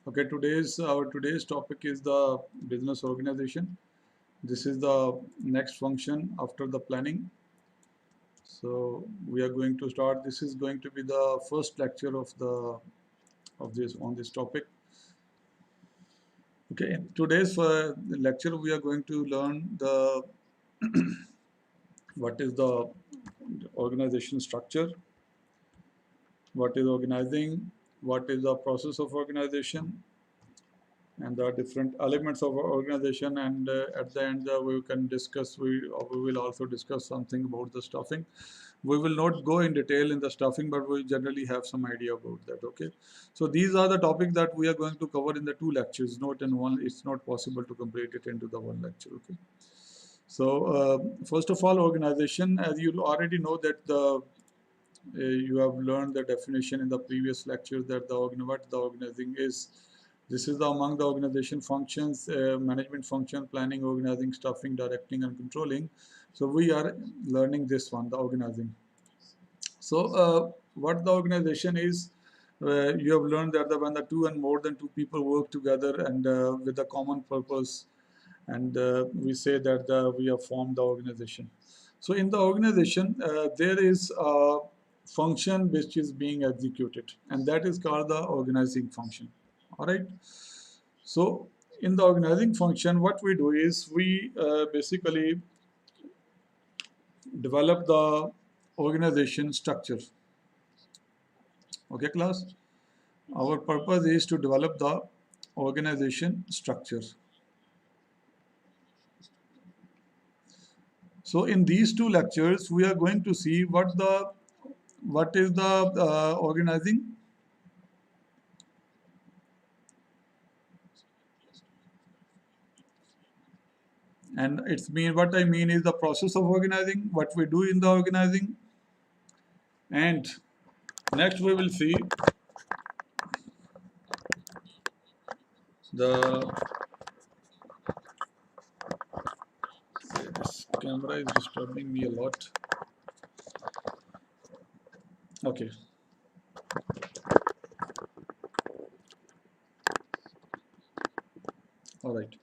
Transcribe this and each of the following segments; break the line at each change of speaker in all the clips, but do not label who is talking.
Okay, today's topic is the business organization. This is the next function after the planning. So we are going to start. This is going to be the first lecture of this on this topic. Okay, in today's lecture we are going to learn the what is the organization structure, what is organizing, what is the process of organization, and the different elements of our organization, and at the end we can discuss we will also discuss something about the stuffing. We will not go in detail in the stuffing, but we generally have some idea about that. Okay, so these are the topics that we are going to cover in the two lectures, not in one. It's not possible to complete it into the one lecture. Okay, so first of all, organization, as you already know that you have learned the definition in the previous lecture that what the organizing is. This is among the organization functions, management function, planning, organizing, staffing, directing, and controlling. So we are learning this one, the organizing. So what the organization is, you have learned that when the two and more than two people work together and with a common purpose, and we say that we have formed the organization. So in the organization, there is a function which is being executed, and that is called the organizing function. All right. So in the organizing function, what we do is we basically develop the organization structure. Okay, class. Our purpose is to develop the organization structure. So in these two lectures, we are going to see what is the organizing, and it's mean what I mean is the process of organizing, what we do in the organizing, and next we will see the this camera is disturbing me a lot. Okay. All right.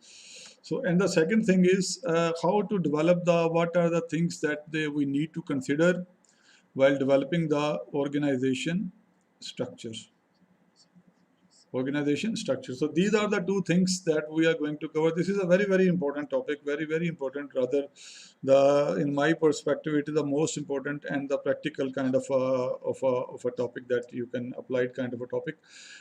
So, and the second thing is how to develop what are the things that we need to consider while developing the organization structure. So these are the two things that we are going to cover. This is a very important topic, very important. Rather, in my perspective, it is the most important and the practical kind of a topic that you can apply it kind of a topic,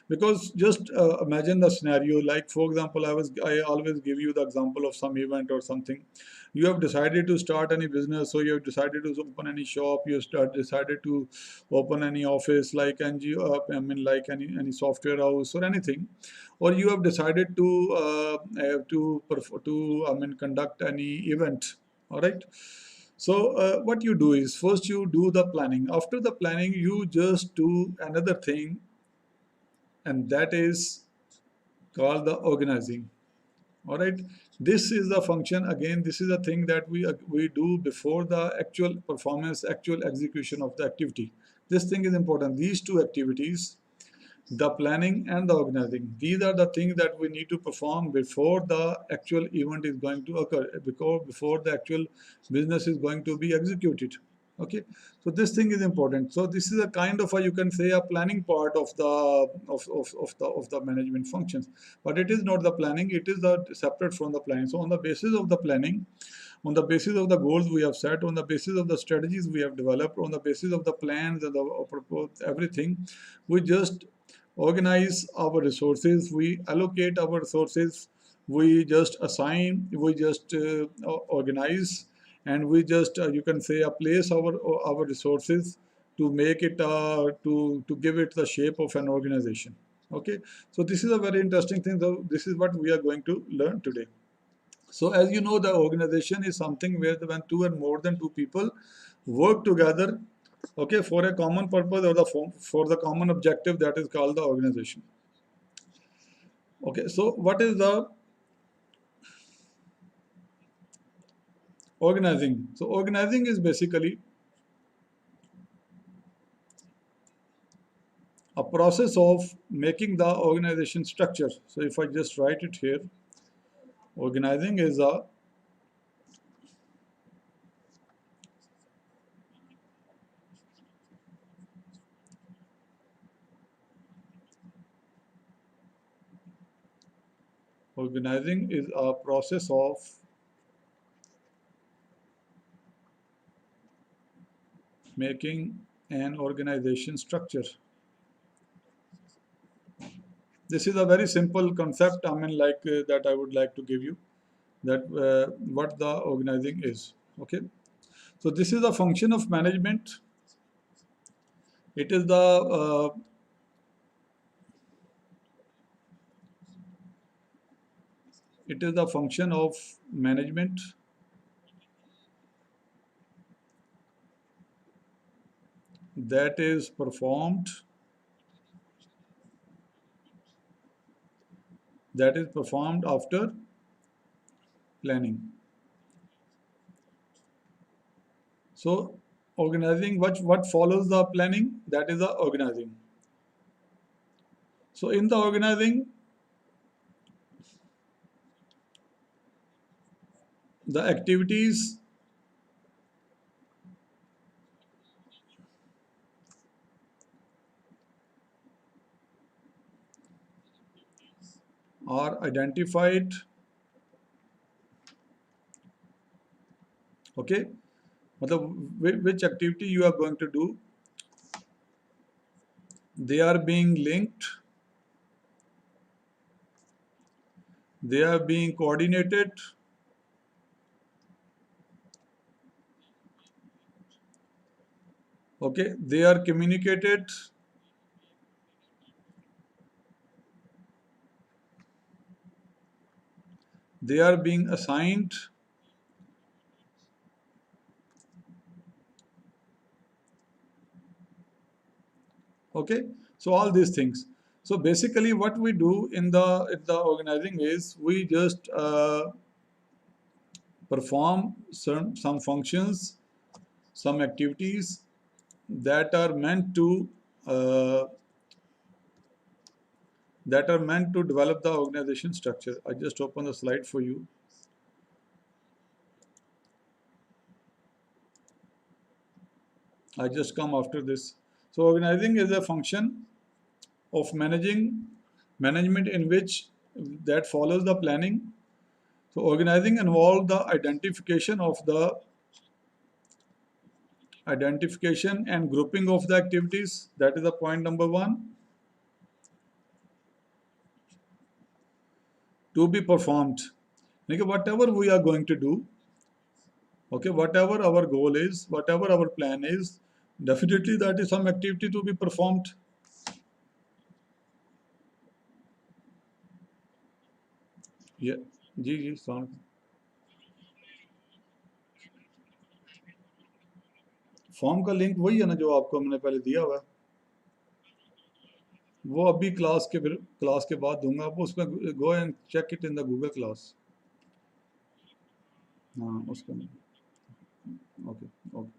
because just imagine the scenario. Like for example, I always give you the example of some event or something. You have decided to start any business, so you have decided to open any shop. You decided to open any office, like NGO, I mean, like any software house or anything, or you have decided to I mean conduct any event. All right. So what you do is first you do the planning. After the planning, you just do another thing, and that is called the organizing. All right, this is the function. Again, this is the thing that we do before the actual performance, actual execution of the activity. This thing is important. These two activities, the planning and the organizing, these are the things that we need to perform before the actual event is going to occur, before the actual business is going to be executed. Okay, so this thing is important. So this is a kind of a, you can say, a planning part of the management functions, but it is not the planning. It is the separate from the planning. So on the basis of the planning, on the basis of the goals we have set, on the basis of the strategies we have developed, on the basis of the plans and the everything, we just organize our resources, we allocate our resources, we just assign, we just organize, and we just you can say place our resources to make it to give it the shape of an organization. Okay, so this is a very interesting thing. So this is what we are going to learn today. So as you know, the organization is something where when two and more than two people work together, okay, for a common purpose or for the common objective, that is called the organization. Okay, so what is the organizing? So organizing is basically a process of making the organization structure. So if I just write it here, organizing is a organizing is a process of making an organization structure. This is a very simple concept, I mean, that I would like to give you, that what the organizing is. Okay, so this is a function of management. It is the function of management that is performed after planning. So organizing, what follows the planning, that is the organizing. So in the organizing, the activities are identified. Okay, which activity you are going to do, they are being linked, they are being coordinated, okay, they are communicated, they are being assigned, okay. So all these things. So basically what we do in the organizing is we just perform some functions, some activities that are meant to uh, develop the organization structure. I just open the slide for you. I just come after this. So organizing is a function of management in which that follows the planning. So organizing involves the identification and grouping of the activities. That is the point number one, to be performed. Okay, whatever we are going to do, okay, whatever our goal is, whatever our plan is, definitely that is some activity to be performed. Yeah, जी जी sound. Form का link वही है ना जो आपको मैंने पहले दिया हुआ है, वो अभी क्लास के बाद दूंगा आपको, उसमें go and check it in the Google class. हाँ उसका. Okay okay.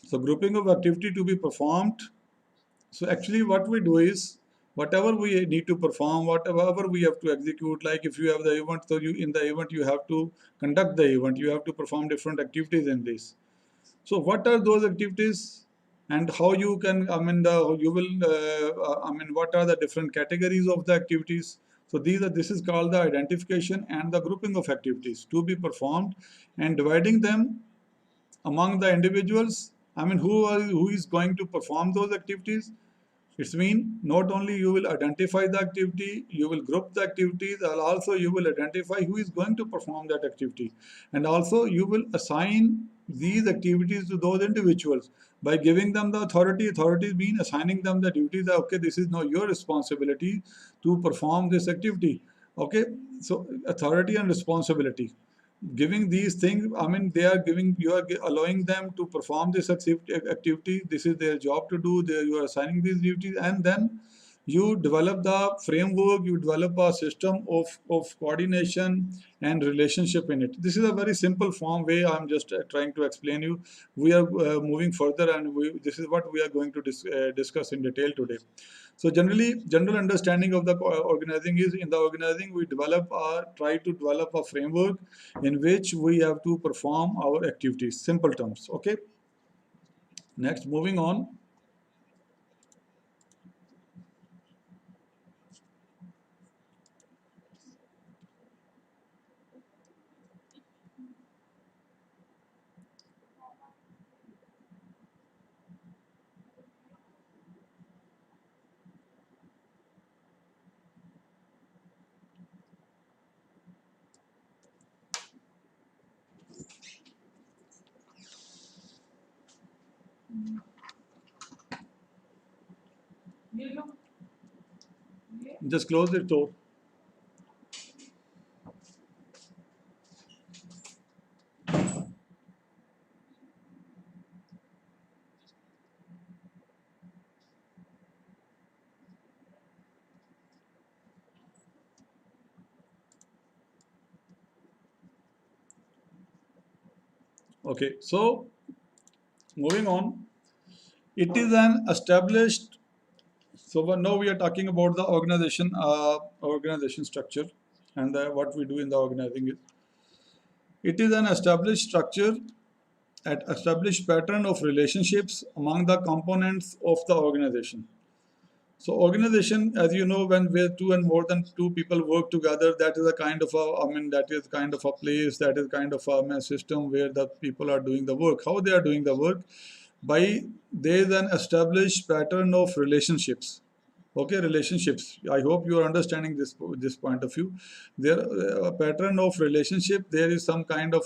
So grouping of activity to be performed. So actually what we do is whatever we need to perform, whatever we have to execute, like if you have the event, so you in the event you have to conduct the event, you have to perform different activities in this. So what are those activities and how you can, I mean, you will, I mean, what are the different categories of the activities? So this is called the identification and the grouping of activities to be performed and dividing them among the individuals. I mean, who is going to perform those activities? It's mean not only you will identify the activity, you will group the activities, and also you will identify who is going to perform that activity. And also you will assign these activities to those individuals by giving them the authority. Authority mean assigning them the duties that, okay, this is now your responsibility to perform this activity. Okay, so authority and responsibility. Giving these things, I mean, they are giving, you are allowing them to perform this activity. This is their job to do. You are assigning these duties, and then You develop the framework, you develop a system of coordination and relationship in it. This is a very simple form way I'm just trying to explain you. We are moving further, and this is what we are going to discuss in detail today. So generally, general understanding of the organizing is, in the organizing we try to develop a framework in which we have to perform our activities. Simple terms. Okay. Next, moving on. Just close the door. Okay. So moving on, it is an established. So now we are talking about the organization structure, and what we do in the organizing is, it is an established structure, an established pattern of relationships among the components of the organization. So organization, as you know, when where two and more than two people work together, that is a kind of a, I mean, that is kind of a place, that is kind of a system where the people are doing the work. How they are doing the work? By there is an established pattern of relationships. Okay, relationships. I hope you are understanding this point of view. There a pattern of relationship. There is some kind of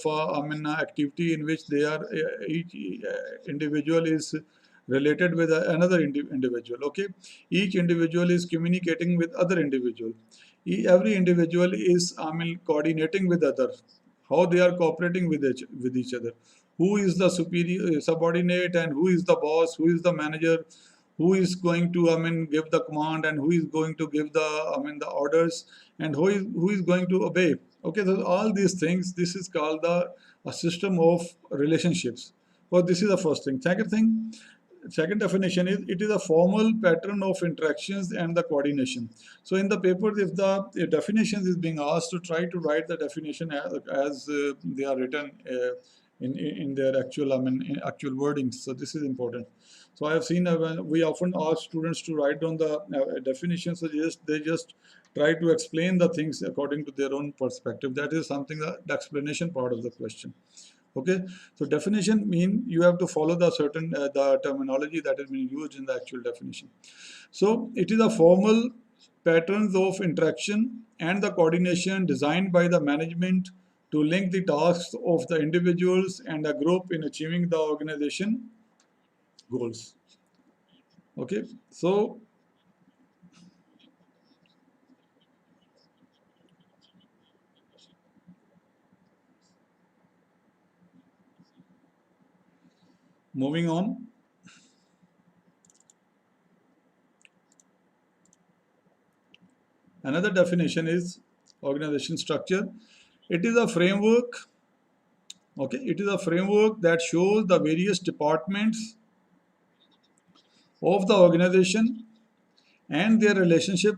activity in which they are each individual is related with another individual. Okay, each individual is communicating with other individual. Every individual is coordinating with others. How they are cooperating with each other. Who is the superior subordinate, and who is the boss? Who is the manager? Who is going to give the command, and who is going to give the the orders, and who is going to obey. Okay, so all these things, this is called a system of relationships. Well, this is the first thing. Second definition is, it is a formal pattern of interactions and the coordination. So in the paper, if the definition is being asked, to try to write the definition as they are written in their actual in actual wordings. So this is important. So I have seen when we often ask students to write down the definition, so they just try to explain the things according to their own perspective. That is something that the explanation part of the question. Okay, so definition mean you have to follow the certain the terminology that is being used in the actual definition. So it is a formal patterns of interaction and the coordination designed by the management to link the tasks of the individuals and a group in achieving the organization goals. Okay, so moving on, another definition is organization structure. It is a framework. Okay, it is a framework that shows the various departments of the organization and their relationship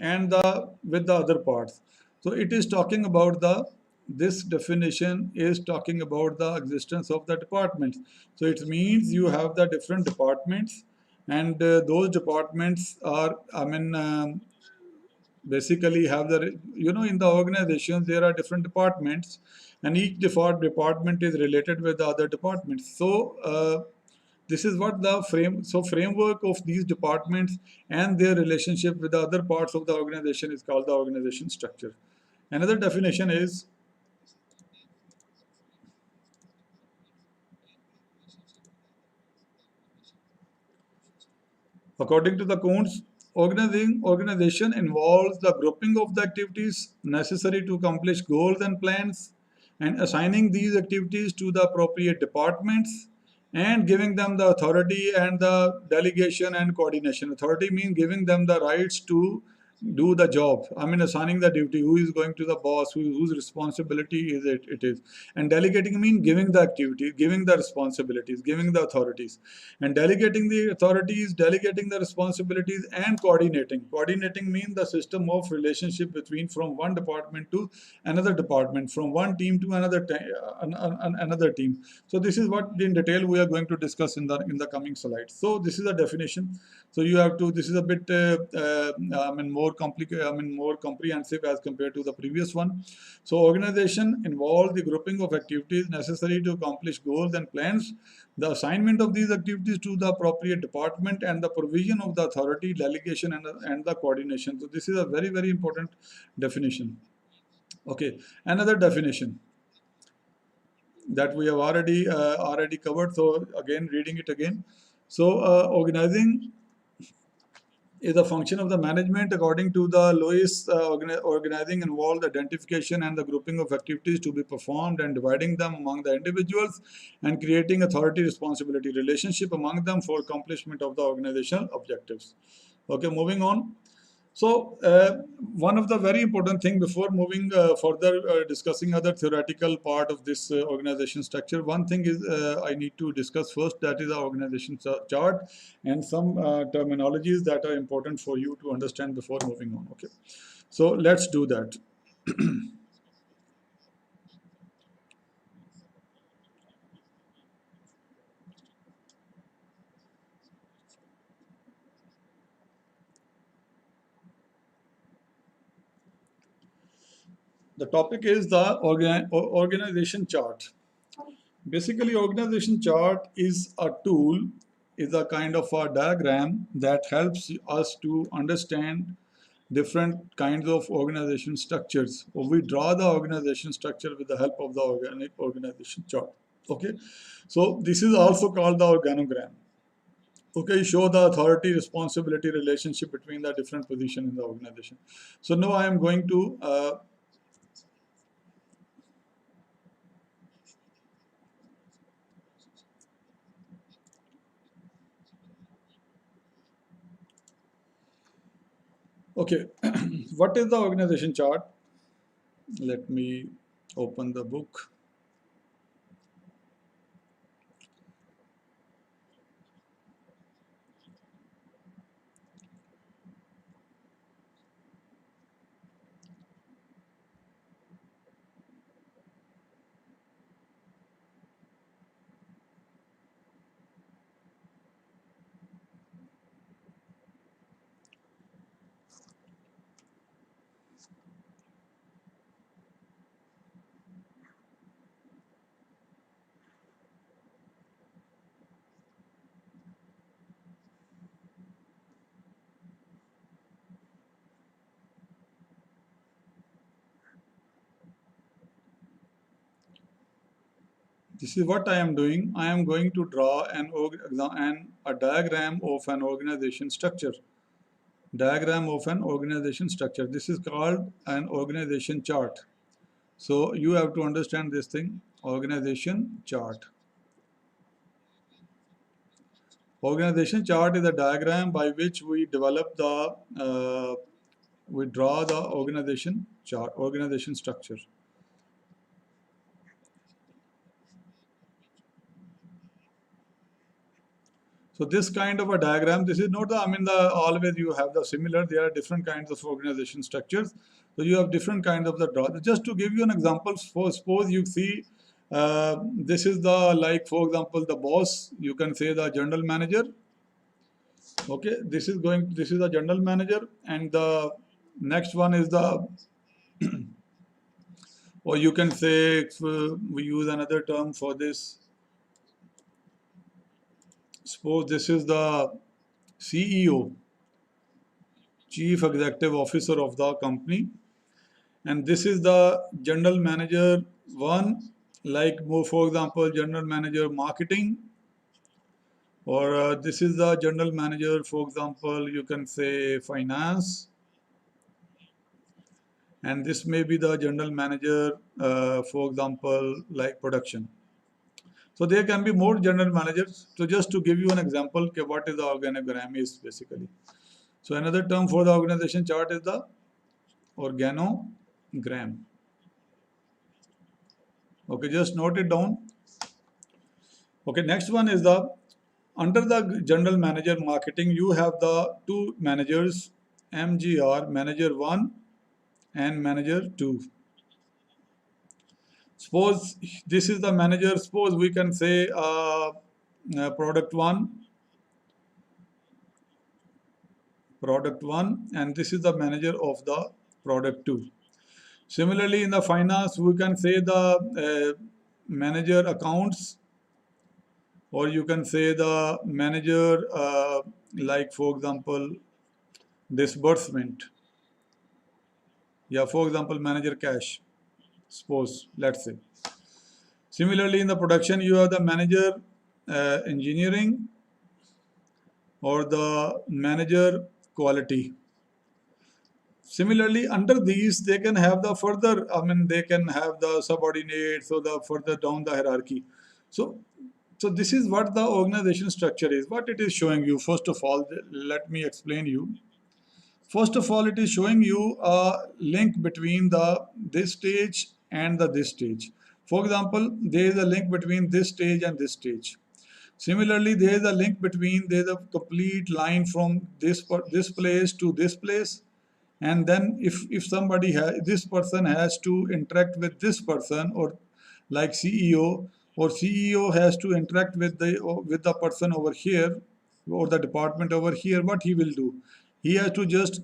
and the with the other parts. So it is talking about the this definition is talking about the existence of the departments. So it means you have the different departments, and those departments are basically have the, in the organization there are different departments, and each department is related with the other departments. So this is what the framework of these departments and their relationship with the other parts of the organization is called the organization structure. Another definition is, according to the Kuntz, organization involves the grouping of the activities necessary to accomplish goals and plans, and assigning these activities to the appropriate departments and giving them the authority and the delegation and coordination. Authority means giving them the rights to do the job. I mean, assigning the duty, who is going to the boss, whose responsibility is it is. And delegating means giving the activities, giving the responsibilities, giving the authorities. And delegating the authorities, delegating the responsibilities, and coordinating. Coordinating means the system of relationship between from one department to another department, from one team to another team. So this is what in detail we are going to discuss in the coming slides. So this is a definition. So you have to. This is a bit I mean more complicated. I mean more comprehensive as compared to the previous one. So organization involves the grouping of activities necessary to accomplish goals and plans, the assignment of these activities to the appropriate department, and the provision of the authority, delegation, and the coordination. So this is a very, very important definition. Okay, another definition that we have already covered. So again, reading it again. So organizing is a function of the management. According to the Lewis, organizing involves the identification and the grouping of activities to be performed and dividing them among the individuals and creating authority responsibility relationship among them for accomplishment of the organizational objectives. Okay, moving on. So one of the very important thing before moving further discussing other theoretical part of this organization structure, one thing is I need to discuss first, that is the organization chart and some terminologies that are important for you to understand before moving on. Okay, so let's do that. The topic is the organization chart. Basically, organization chart is a tool, is a kind of a diagram that helps us to understand different kinds of organization structures. We draw the organization structure with the help of the organization chart. Okay, so this is also called the organogram. Okay, show the authority responsibility relationship between the different positions in the organization. So now I am going to okay, what is the organization chart? Let me open the book. This is what I am doing. I am going to draw a diagram of an organization structure. Diagram of an organization structure. This is called an organization chart. So you have to understand this thing. Organization chart. Organization chart is a diagram by which we develop the we draw the organization chart, organization structure. So this kind of a diagram, this is not the, I mean, the always you have the similar, there are different kinds of organization structures. So you have different kinds of the draw. Just to give you an example, for suppose you see this is the, like for example, the boss, you can say the general manager. Okay, this is the general manager, and the next one is the, or you can say, if, we use another term for this. Suppose this is the CEO, Chief Executive Officer of the company, and this is the general manager one, like for example, general manager marketing, or this is the general manager, for example, you can say finance, and this may be the general manager, for example, like production. So there can be more general managers. So just to give you an example, okay, what is the organogram is basically. So another term for the organization chart is the organogram. Okay, just note it down. Okay, next one is the under the general manager marketing, you have the two managers, MGR, manager 1 and manager 2. Suppose this is the manager, suppose we can say product 1, and this is the manager of the product 2. Similarly, in the finance, we can say the manager accounts, or you can say the manager, like for example, disbursement. Yeah, for example, manager cash, suppose, let's say. Similarly, in the production, you have the manager engineering or the manager quality. Similarly, under these, they can have the further, they can have the subordinates or the further down the hierarchy. So this is what the organization structure is. What it is showing you, first of all, let me explain you. First of all, it is showing you a link between the this stage and the this stage. For example, there is a link between this stage and this stage. Similarly, there is a link between, there is a complete line from this place to this place, and then if somebody has, this person has to interact with this person, or like CEO, or CEO has to interact with the person over here, or the department over here, what he will do, he has to just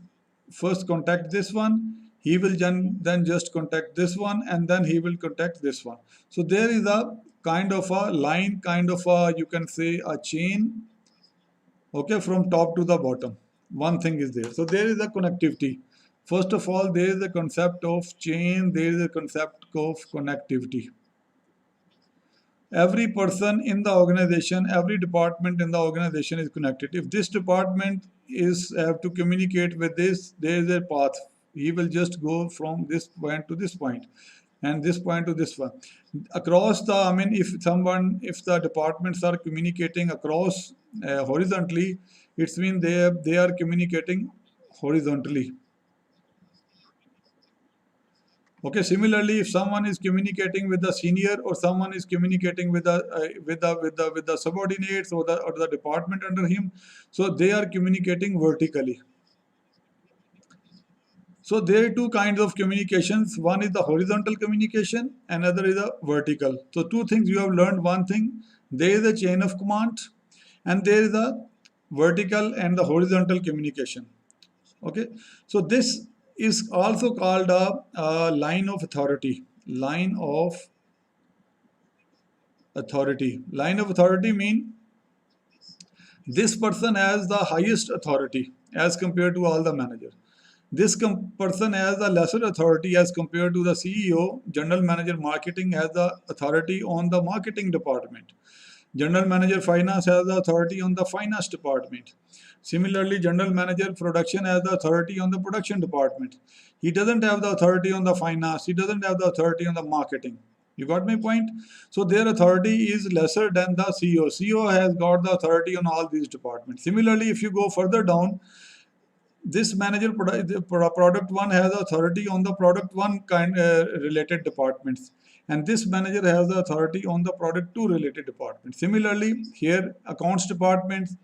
first contact this one, he will then just contact this one, and then he will contact this one. So there is a kind of a line, kind of a, you can say, a chain, okay, from top to the bottom. One thing is there. So there is a connectivity. First of all, there is a concept of chain, there is a concept of connectivity. Every person in the organization, every department in the organization is connected. If this department is have to communicate with this, there is a path. He will just go from this point to this point, and this point to this one. Across the, if the departments are communicating across horizontally, it's mean they are communicating horizontally. Okay. Similarly, if someone is communicating with the senior, or someone is communicating with the subordinates, or the department under him, so they are communicating vertically. So there are two kinds of communications. One is the horizontal communication, another is a vertical. So two things you have learned. One thing, there is a chain of command, and there is a vertical and the horizontal communication. Okay. So this is also called a line of authority. Line of authority. Line of authority mean this person has the highest authority as compared to all the managers. This person has a lesser authority as compared to the CEO. General manager marketing has the authority on the marketing department. General manager finance has the authority on the finance department. Similarly, general manager production has the authority on the production department. He doesn't have the authority on the finance. He doesn't have the authority on the marketing. You got my point? So their authority is lesser than the CEO. CEO has got the authority on all these departments. Similarly, if you go further down, this manager product 1 has authority on the product 1 kind related departments, and this manager has the authority on the product 2 related departments. Similarly, here accounts departments,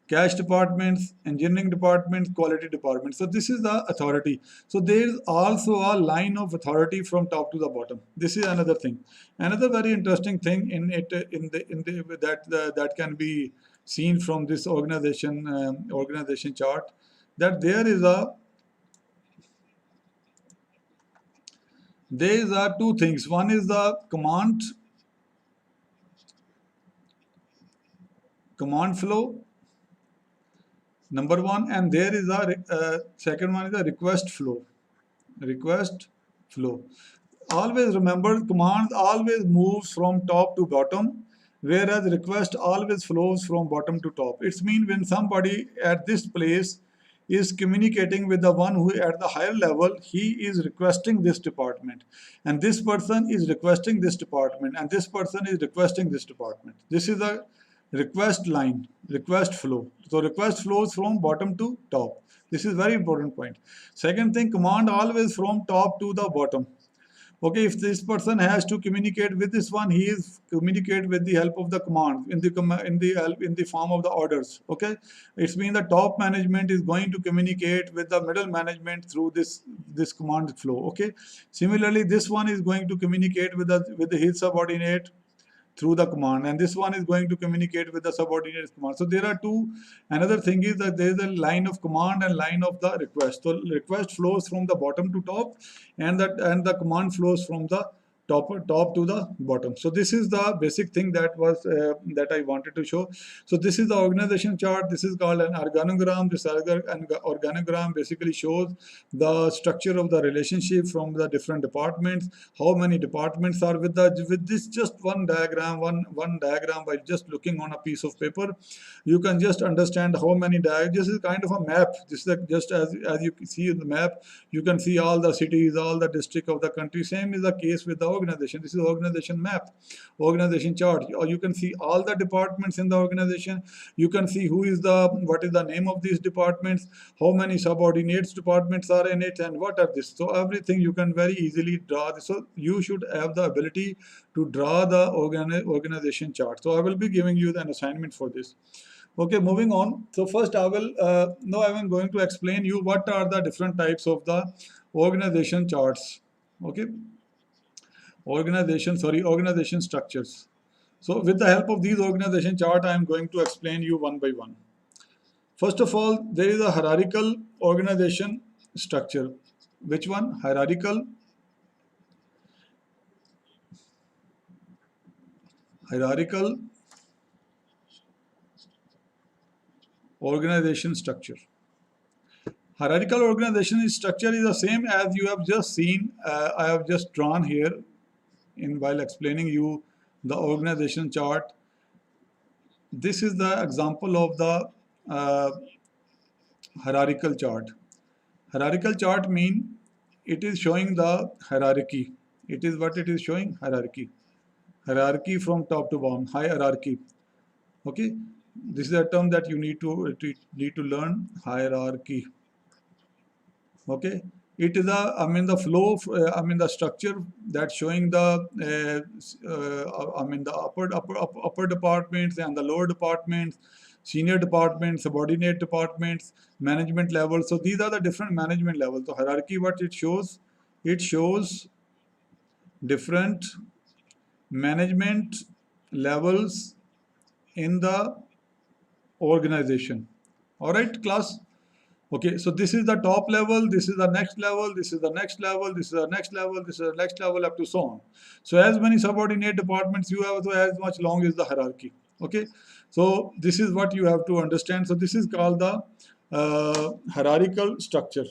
cash departments, engineering departments, quality departments. So this is the authority. So there is also a line of authority from top to the bottom. This is another thing. Another very interesting thing in it that can be seen from this organization chart, that there are two things. One is the command flow, number one, and there is a second one is the request flow. Always remember, command always moves from top to bottom, whereas request always flows from bottom to top. It's mean when somebody at this place is communicating with the one who at the higher level, he is requesting this department, and this person is requesting this department, and this person is requesting this department. This is a request line, request flow. So request flows from bottom to top. This is very important point. Second thing, command always from top to the bottom. Okay, if this person has to communicate with this one, he is communicate with the help of the command in the in the form of the orders. Okay, it's mean the top management is going to communicate with the middle management through this command flow. Okay, similarly, this one is going to communicate with his subordinate through the command, and this one is going to communicate with the subordinate command. So there are two. Another thing is that there is a line of command and line of the request. So request flows from the bottom to top, and the command flows from the top to the bottom. So this is the basic thing that I wanted to show. So this is the organization chart. This is called an organogram. This organogram basically shows the structure of the relationship from the different departments. How many departments are with this just one diagram, one diagram. By just looking on a piece of paper, you can just understand how many diagrams. This is kind of a map. This is just as you see in the map, you can see all the cities, all the district of the country. Same is the case with the organization. This is organization map, organization chart. Or you can see all the departments in the organization. You can see what is the name of these departments, how many subordinates departments are in it, and what are this. So everything you can very easily draw this. So you should have the ability to draw the organization chart. So I will be giving you an assignment for this. Okay, moving on. So first I will now I am going to explain you what are the different types of the organization charts. Okay, organization structures. So with the help of these organization chart, I am going to explain you one by one. First of all, there is a hierarchical organization structure. Which one? Hierarchical organization structure. Hierarchical organization structure is the same as you have just seen. I have just drawn here while explaining you the organization chart. This is the example of the hierarchical chart. Hierarchical chart mean it is showing the hierarchy. It is what it is showing, hierarchy. Hierarchy from top to bottom, hierarchy. Okay, this is a term that you need to learn, hierarchy. Okay, it is the flow, the structure that's showing the the upper departments and the lower departments, senior departments, subordinate departments, management levels. So these are the different management levels. So hierarchy, what it shows different management levels in the organization. All right, class. Okay, so this is the top level, this is the next level, this is the next level, this is the next level, this is the next level, up to so on. So as many subordinate departments you have, so as much long is the hierarchy. Okay, so this is what you have to understand. So this is called the hierarchical structure.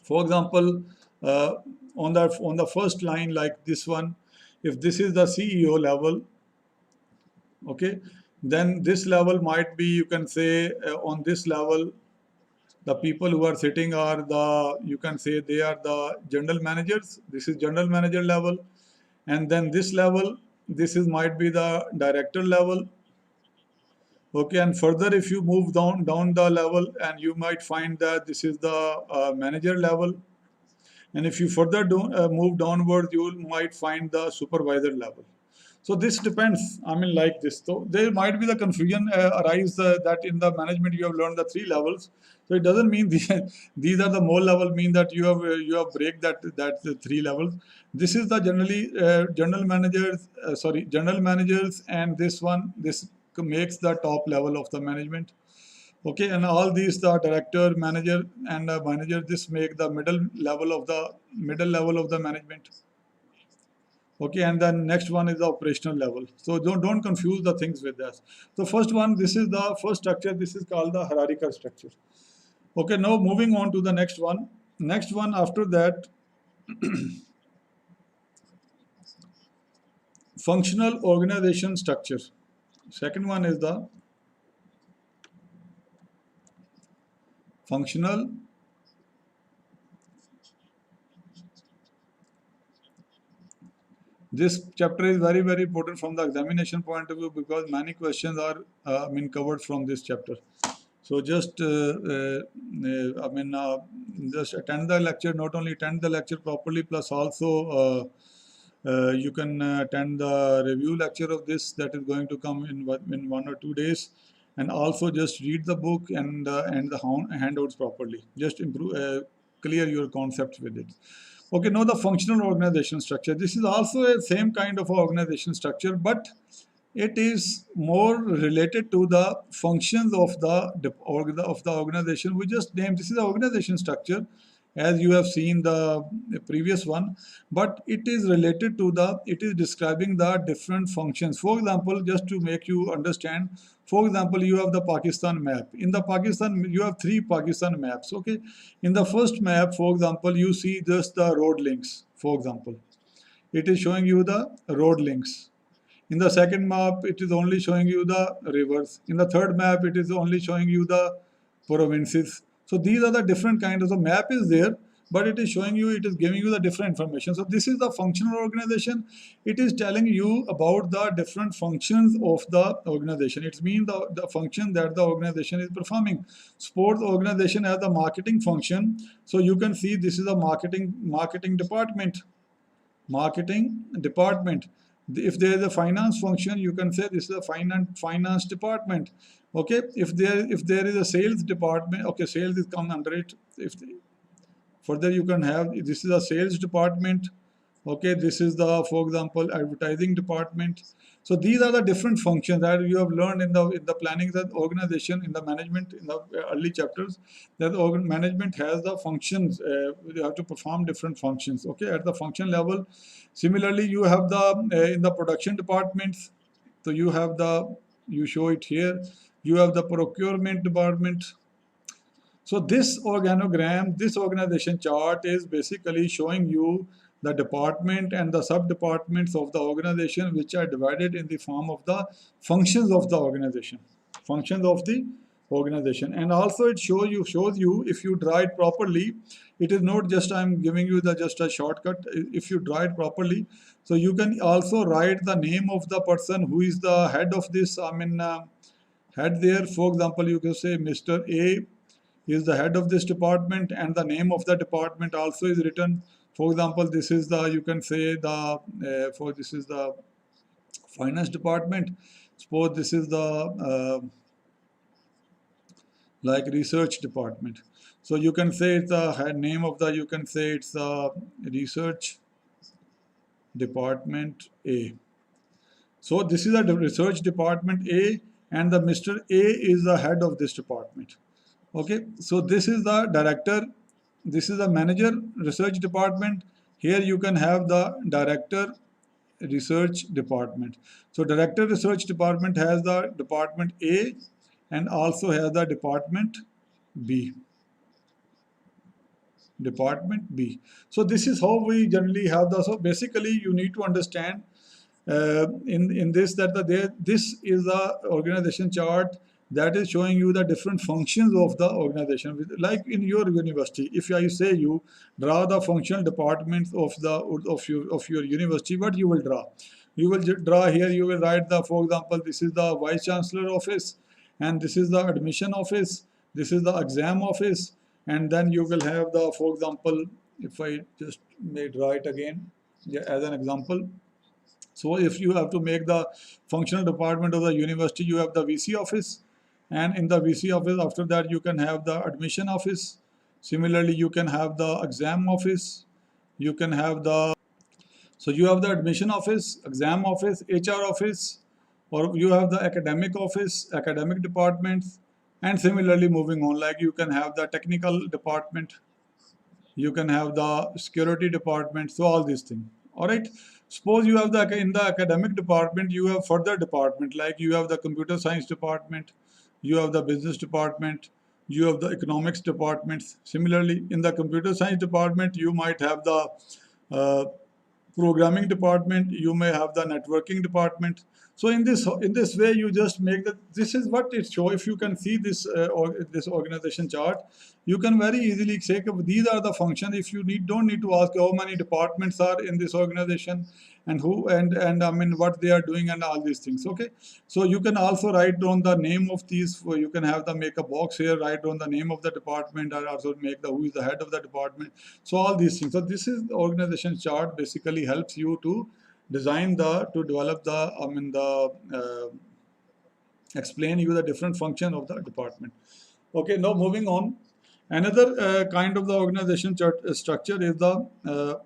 For example, on the first line, like this one, if this is the CEO level, okay, then this level might be, you can say, on this level, the people who are sitting are you can say they are the general managers. This is general manager level. And then this level, might be the director level. Okay, and further if you move down the level, and you might find that this is the manager level. And if you further move downwards, you might find the supervisor level. So this depends, like this. So there might be the confusion arise that in the management you have learned the 3 levels. So it doesn't mean these are the more level, mean that you have break that 3 levels. This is the general managers, and this makes the top level of the management. Okay, and all these, the director, manager, and manager, this make the middle level of the management. Okay, and then next one is the operational level. So don't confuse the things with this. So first one, this is the first structure. This is called the hierarchical structure. Okay, now moving on to the next one. Next one after that, functional organization structure. Second one is the functional. This chapter is very, very important from the examination point of view because many questions are covered from this chapter. So just just attend the lecture. Not only attend the lecture properly, plus also you can attend the review lecture of this that is going to come in 1 or 2 days, and also just read the book and the handouts properly. Just improve, clear your concepts with it. Okay, now the functional organization structure. This is also a same kind of organization structure, but it is more related to the functions of the organization. We just named this is the organization structure, as you have seen the previous one, but it is related to it is describing the different functions. For example, just to make you understand, for example, you have the Pakistan map. In the Pakistan, you have three Pakistan maps. Okay, in the first map, for example, you see just the road links. For example, it is showing you the road links. In the second map, it is only showing you the rivers. In the third map, it is only showing you the provinces. So these are the different kinds of the map is there, but it is showing you, it is giving you the different information. So this is the functional organization. It is telling you about the different functions of the organization. It means the function that the organization is performing. Suppose the organization has a marketing function. So you can see this is a marketing department. Marketing department. If there is a finance function, you can say this is a finance department. Okay, if there is a sales department, okay, sales is come under it. If further you can have this is a sales department. Okay, this is the, for example, advertising department. So these are the different functions that you have learned in the planning, that organization, in the management, in the early chapters, that management has the functions. You have to perform different functions. Okay, at the function level. Similarly, you have the in the production departments. So you have you show it here. You have the procurement department. So this organogram, this organization chart is basically showing you the department and the sub-departments of the organization, which are divided in the form of the functions of the organization. Functions of the organization. And also it shows you if you draw it properly, it is not just I'm giving you just a shortcut. If you draw it properly, so you can also write the name of the person who is the head of this, head there. For example, you can say Mr. A is the head of this department, and the name of the department also is written. For example, this is the, you can say this is the finance department. Suppose this is the like research department. So you can say it's the name of the, you can say it's research department A. So this is the research department A, and the Mr. A is the head of this department. Okay, so this is the director, this is the manager, research department. Here you can have the director, research department. So director, research department has the department A and also has the department B. Department B. So this is how we generally have the, so basically you need to understand in this that this is the organization chart that is showing you the different functions of the organization. Like in your university, if I say you draw the functional departments of your university, what you will draw? You will draw here. You will write the, for example, this is the vice chancellor office, and this is the admission office. This is the exam office, and then you will have the, for example, if I just may draw it again, yeah, as an example. So if you have to make the functional department of the university, you have the VC office, and in the VC office, after that you can have the admission office. Similarly, you can have the exam office. You can have the, so you have the admission office, exam office, HR office, or you have the academic office, academic departments, and similarly moving on, like you can have the technical department, you can have the security department, so all these things. All right. Suppose you have in the academic department, you have further department, like you have the computer science department, you have the business department, you have the economics departments. Similarly, in the computer science department, you might have the programming department, you may have the networking department. So in this way you just make the, this is what it show. If you can see this or this organization chart, you can very easily say these are the functions. If you don't need to ask how many departments are in this organization and who and I mean what they are doing and all these things. Okay, so you can also write down the name of these. You can have the make a box here, write down the name of the department, or also make the who is the head of the department. So all these things. So this is the organization chart. Basically helps you to design to develop the explain you the different function of the department. Okay, now moving on. Another kind of the organization chart, structure is the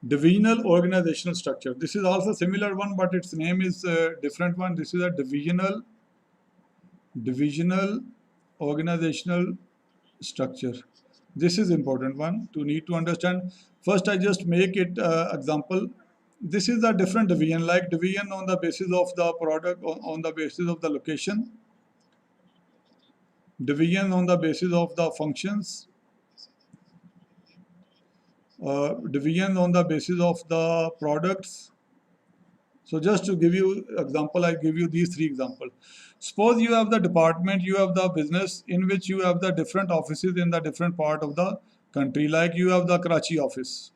divisional organizational structure. This is also similar one, but its name is different one. This is a divisional organizational structure. This is important one to need to understand. First, I just make it example. This is a different division, like division on the basis of the product, on the basis of the location, division on the basis of the functions, division on the basis of the products. So just to give you example, I give you these three examples. Suppose you have the department, you have the business in which you have the different offices in the different part of the country. Like you have the Karachi office,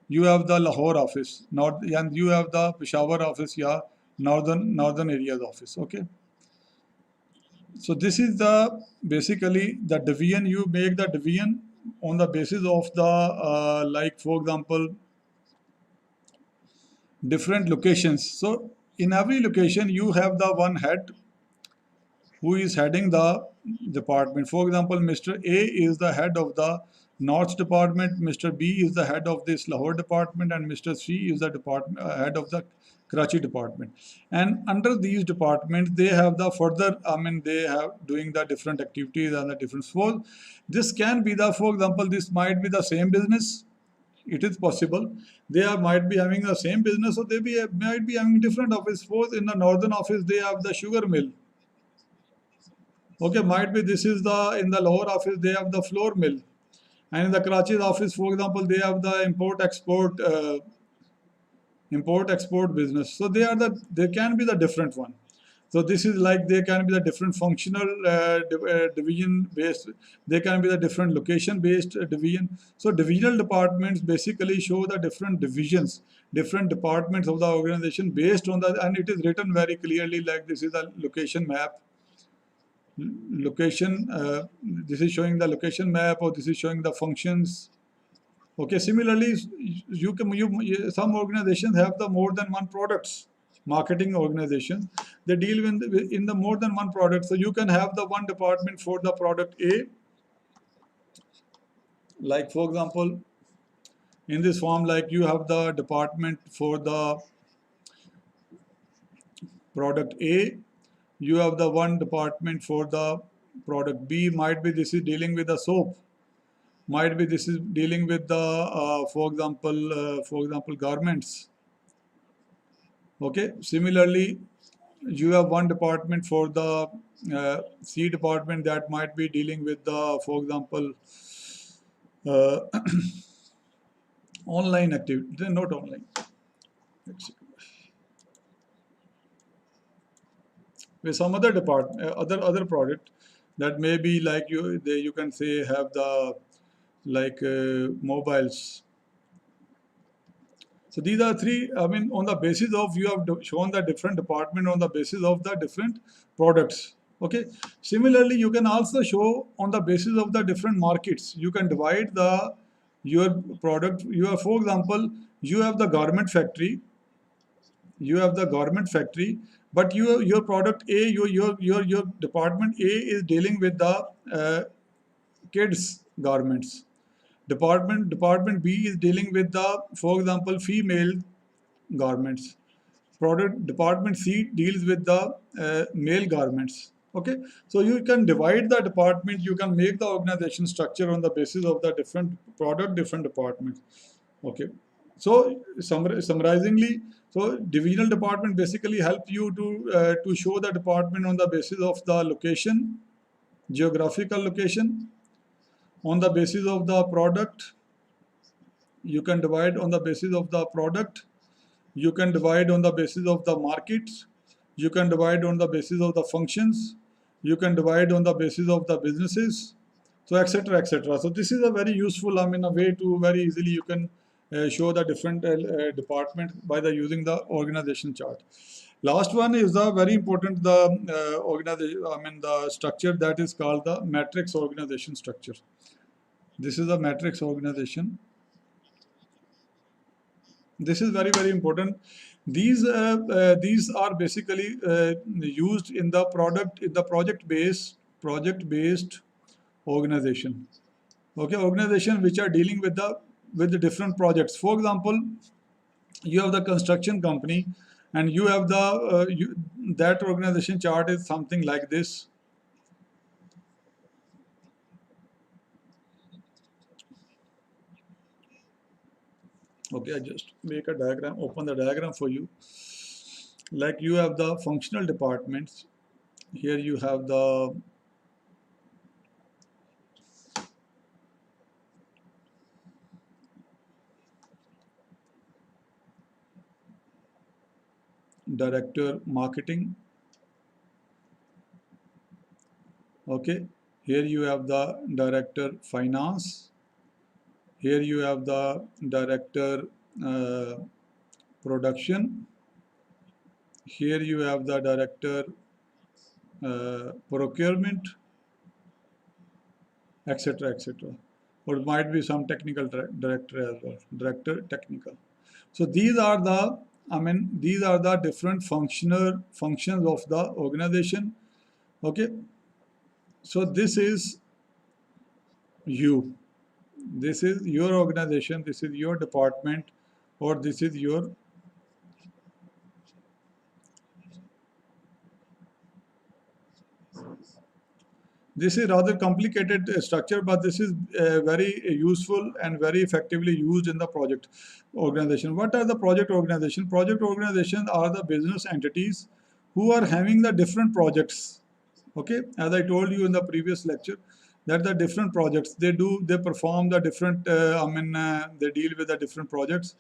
you have the Lahore office, and you have the Peshawar office, yeah, northern areas office. Okay. So this is the basically the division. You make the division on the basis of the like for example different locations. So in every location you have the one head who is heading the department. For example, Mr. A is the head of the North department, Mr. B is the head of this Lahore department, and Mr. C is the head of the Karachi department. And under these departments, they have the further, I mean, they have doing the different activities and the different. So this can be the, for example, this might be the same business. It is possible they might be having the same business, or might be having different office. Suppose in the northern office they have the sugar mill. Okay, might be this is the in the Lahore office they have the flour mill, and in the Karachi office, for example, they have the import export business. So they can be the different one. So this is like they can be the different functional division based. They can be the different location based division. So divisional departments basically show the different divisions, different departments of the organization based on the, and it is written very clearly like this is a location map. Location, this is showing the location map, or this is showing the functions. Okay, similarly, some organizations have the more than one products. Marketing organizations, they deal in the more than one product. So you can have the one department for the product A. Like for example, in this form, like you have the department for the product A, you have the one department for the product B. Might be this is dealing with the soap, might be this is dealing with the for example garments. Okay, similarly you have one department for the C department that might be dealing with the, for example, uh, online activity. They're not online. With some other department, other product that may be like you can say have the like mobiles. So these are three, I mean, on the basis of you have shown the different department on the basis of the different products. Okay. Similarly, you can also show on the basis of the different markets. You can divide your product. You have, for example, you have the garment factory. You have the garment factory, but your product A, your department A is dealing with the kids garments. Department B is dealing with the, for example, female garments. Product department C deals with the male garments. Okay, so you can divide the department. You can make the organization structure on the basis of the different product, different departments. Okay, so summarizingly, so divisional department basically help you to show the department on the basis of the location, geographical location, on the basis of the product, you can divide on the basis of the product, you can divide on the basis of the markets, you can divide on the basis of the functions, you can divide on the basis of the businesses, so etc etc. So this is a very useful, I mean, a way to very easily you can show the different departments by the using the organization chart. Last one is the very important, the organization, I mean the structure that is called the matrix organization structure. This is a matrix organization. This is very very important. These are basically used in the project based organization. Okay, organization which are dealing with the different projects. For example, you have the construction company, and you have the that organization chart is something like this. Okay, I just make a diagram, open the diagram for you. Like you have the functional departments. Here you have the director marketing. Okay, here you have the director finance. Here you have the director production. Here you have the director procurement, etc etc, or it might be some technical director as well, director technical. So these are the, I mean these are the different functions of the organization. Okay, so this is you, this is your organization, this is your department, or this is your, this is rather complicated structure, but this is very useful and very effectively used in the project organization. What are the project organization? Project organizations are the business entities who are having the different projects. Okay, as I told you in the previous lecture, that the different projects they perform the different, they deal with the different projects.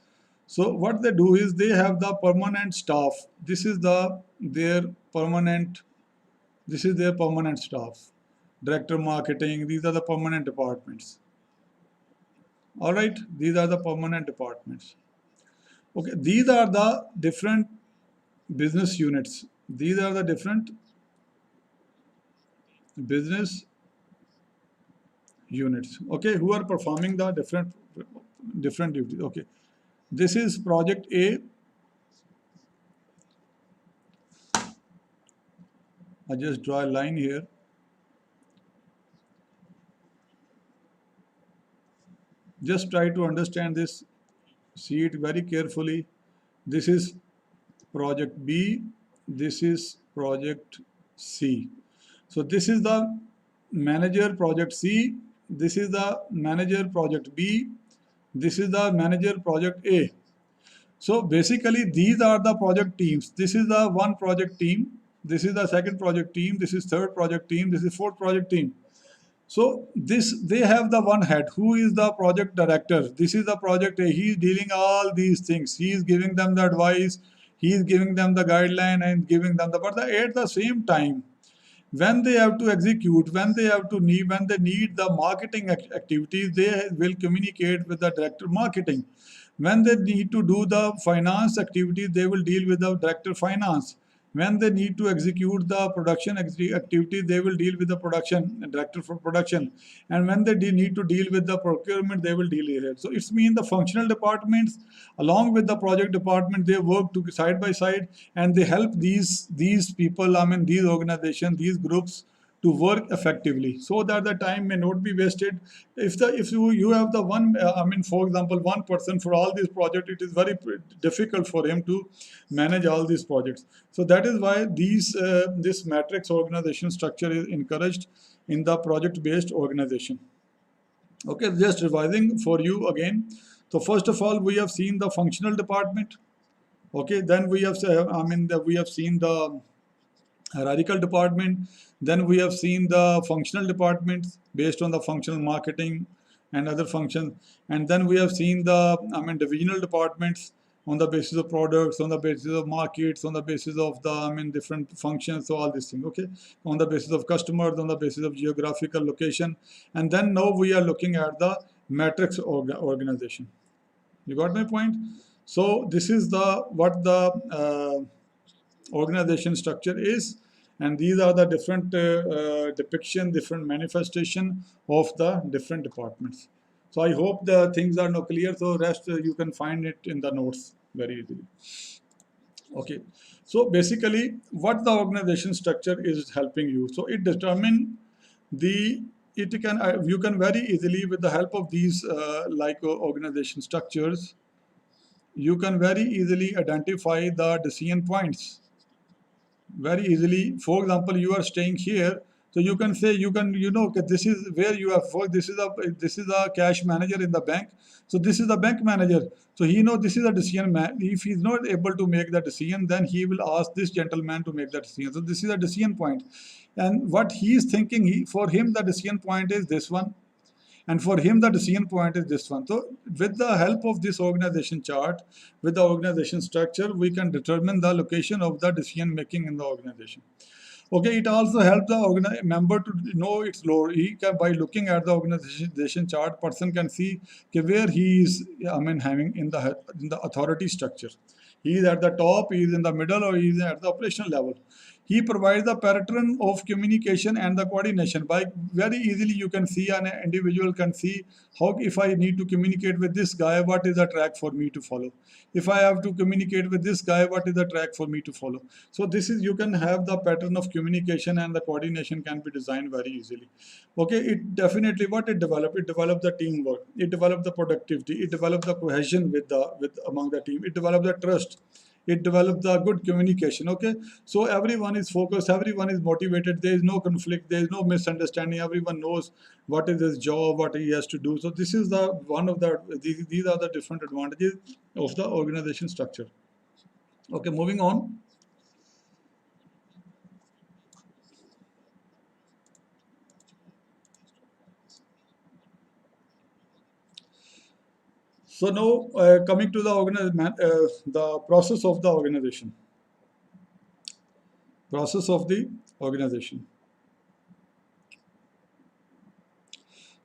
So what they do is they have the permanent staff. This is their permanent, this is their permanent staff. Director marketing, these are the permanent departments. All right, these are the permanent departments. Okay, these are the different business units. These are the different business units. Okay, who are performing the different duties. Okay, this is project A. I just draw a line here. Just try to understand this, see it very carefully. This is project B, this is project C. So this is the manager project C, this is the manager project B, this is the manager project A. So basically these are the project teams. This is the one project team, this is the second project team, this is third project team, this is fourth project team. So this, they have the one head who is the project director. This is the project A. He is dealing all these things. He is giving them the advice. He is giving them the guideline and giving them the. But at the same time, when they have to execute, when they have to need, when they need the marketing activities, they will communicate with the director marketing. When they need to do the finance activities, they will deal with the director finance. When they need to execute the production activity, they will deal with the production director for production. And when they need to deal with the procurement, they will deal with it. So it's mean the functional departments along with the project department, they work to side by side, and they help these people, I mean these organizations, these groups, to work effectively, so that the time may not be wasted. If you have the one, for example, one person for all these projects, it is very difficult for him to manage all these projects. So that is why this matrix organization structure is encouraged in the project based organization. Okay, just revising for you again. So first of all, we have seen the functional department. Okay, then we have we have seen the hierarchical department. Then we have seen the functional departments based on the functional marketing, and other functions. And then we have seen the, divisional departments on the basis of products, on the basis of markets, on the basis of the, different functions. So all these things, okay, on the basis of customers, on the basis of geographical location. And then now we are looking at the matrix organization. You got my point? So this is the what the organization structure is, and these are the different depiction, different manifestation of the different departments. So I hope the things are now clear. So rest you can find it in the notes very easily. Okay. So basically, what the organization structure is helping you. So it determine the it can you can very easily with the help of these organization structures, you can very easily identify the decision points very easily. For example, you are staying here, so you can say okay, this is where you have worked. This is a cash manager in the bank. So this is the bank manager. So he know this is a decision man. If he's not able to make the decision, then he will ask this gentleman to make that decision. So this is a decision point, and what he is thinking, for him the decision point is this one, and for him the decision point is this one. So with the help of this organization chart, with the organization structure, we can determine the location of the decision making in the organization. Okay, it also helps the member to know its load. He can, by looking at the organization chart, person can see where he is, having in the authority structure. He is at the top, he is in the middle, or he is at the operational level. He provides the pattern of communication and the coordination. By very easily you can see, an individual can see how, if I need to communicate with this guy, what is the track for me to follow. If I have to communicate with this guy, what is the track for me to follow. So this is, you can have the pattern of communication, and the coordination can be designed very easily. Okay, it definitely, what it developed the teamwork, it developed the productivity, it developed the cohesion with among the team, it developed the trust, it develops the good communication. Okay, so everyone is focused, everyone is motivated, there is no conflict, there is no misunderstanding, everyone knows what is his job, what he has to do. So this is the one of the these are the different advantages of the organization structure. Okay, moving on. So now coming to the process of the organization. Process of the organization.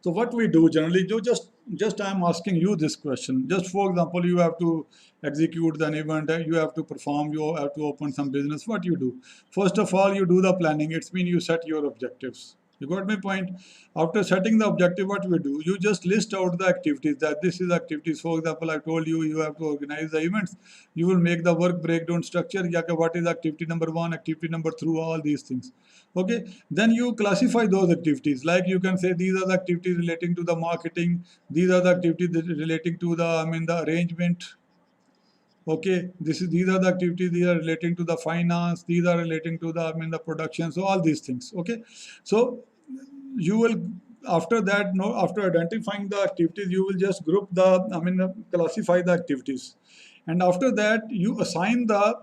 So what we do generally, just I'm asking you this question. Just for example, you have to execute an event, you have to perform, you have to open some business. What you do? First of all, you do the planning. It's mean you set your objectives. You got my point? After setting the objective, what we do? You just list out the activities, that this is activities. For example, I told you, you have to organize the events. You will make the work breakdown structure. What is activity number one, activity number two, all these things. Okay, then you classify those activities. Like you can say these are the activities relating to the marketing. These are the activities relating to the the arrangement. Okay, these are the activities, these are relating to the finance, these are relating to the the production. So all these things. Okay, so you will, after that, no, after identifying the activities, you will just group the classify the activities, and after that you assign the